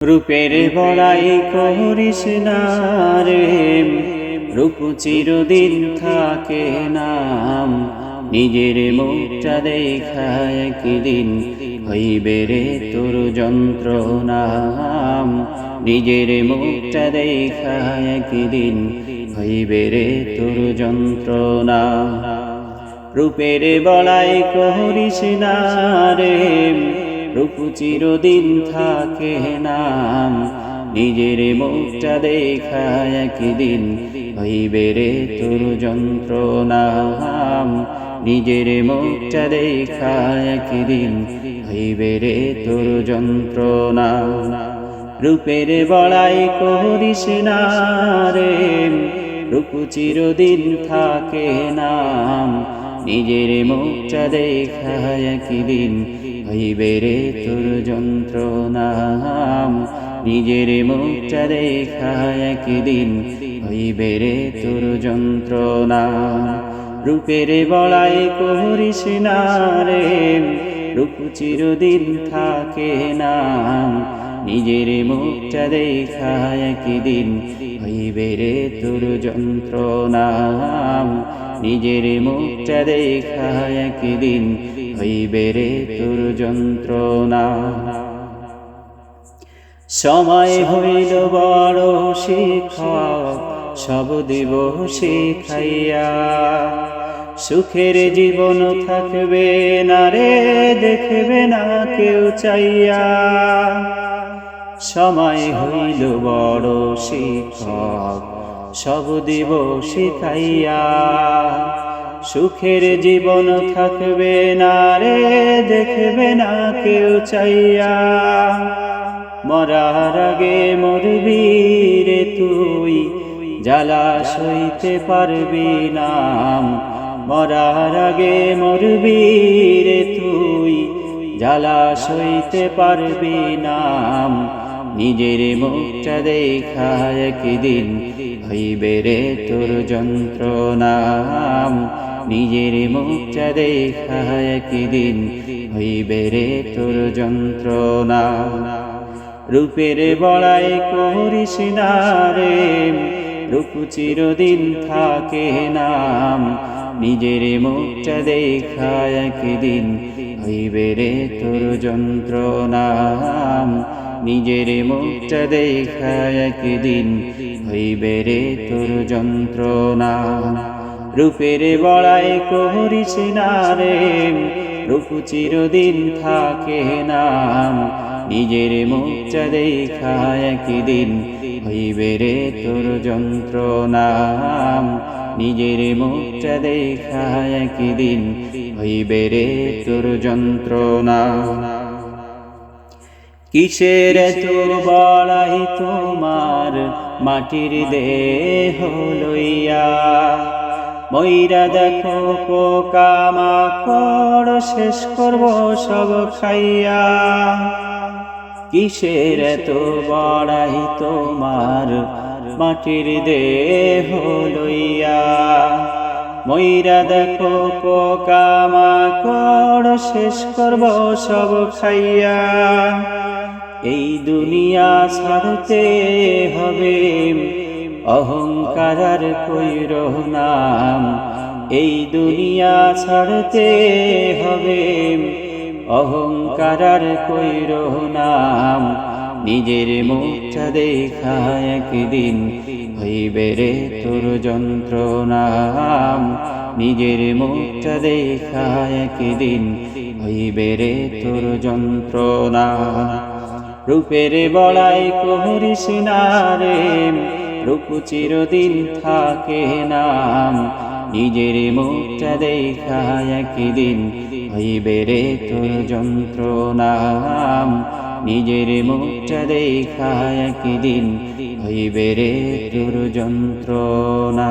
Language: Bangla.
রূপের বড়াই করিস না রে, রূপ চিরদিন থাকে নাম। নিজের মুখটা দেখা একদিন হইবে রে তোর যন্ত্রণাম। নিজের মুখটা দেখা একদিন হইবে রে তোর যন্ত্রণা। রূপের বড়াই করিস না রে, রূপ চিরদিন থাকে নাম। নিজের মুখটা দেখা একদিন হইবে রে তোর যন্ত্রণাম। নিজের মুখটা দেখা একদিন হইবে রে তোর যন্ত্রণা। রূপের বড়াই করিস না রে, রূপ চিরদিন থাকে নাম। নিজের মুখটা দেখা একদিন হইবে রে তোর যন্ত্রণাম। নিজের মুখটা দেখা একদিন হইবে রে তোর যন্ত্রণা। রূপের বড়াই করিস না রে, রূপ চিরদিন থাকে নাম। নিজের মুখটা দেখা একদিন হইবে রে তোর যন্ত্রণাম। নিজের মুখটা দেখা একদিন হইবে রে তোর যন্ত্রণা। সময় হইল বড় শিক্ষক, সব দিব শিখাইয়া। সুখের জীবন থাকবে না রে, দেখবে না কেউ চাইয়া। সময় হইল বড় শিক্ষক, সব দিব শিখাইয়া। সুখের জীবন থাকবে না রে, দেখবে না কেউ চাইয়া। মরার আগে মরবি রে তুই, জ্বালা সইতে পারবি না। মরার আগে মরবি রে তুই, জ্বালা সইতে পারবি না। নিজের মুখটা দেখা একদিন হইবে রে তোর যন্ত্রণাম। নিজের মুখটা দেখা একদিন হইবে রে তোর যন্ত্রণা। রূপের বড়াই করিস না রে, রূপ চিরদিন থাকে নাম। নিজের মুখটা দেখা একদিন হইবে রে তোর যন্ত্রণাম। নিজের মুখটা দেখা একদিন হইবে রে তোর যন্ত্রণা। রূপের বড়াই করিস না রে, রূপ চিরদিন থাকে নাম। নিজের মুখটা দেখা একদিন হইবে রে তোর যন্ত্রণাম। নিজের মুখটা দেখা একদিন হইবে রে তোর যন্ত্রণা। কিসের তোর বড়াই তোমার মাটির দেহ লইয়া। মইরা দেখো পোকা মাকড়, শেষ করব সব খাইয়া। কিসের তো বড়াই তোমার মাটির দেহ লইয়া। মইরা দেখো পোকা মাকড়, শেষ করব সব খাইয়া। এই দুনিয়া ছাড়তে হবে, অহংকার আর কইরো নাম। এই দুনিয়া ছাড়তে হবে, অহংকার আর কইরো নাম। নিজের মুখটা দেখা একদিন হইবে রে তোর যন্ত্রণাম। নিজের মুখটা দেখা একদিন হইবে রে তোর যন্ত্রণা। রূপের বড়াই করিস না রে, রূপ চিরদিন থাকে নাম। নিজের মুখটা দেখা একদিন হইবে রে তোর যন্ত্রণাম। নিজের মুখটা দেখা একদিন হইবে রে তোর যন্ত্রণা।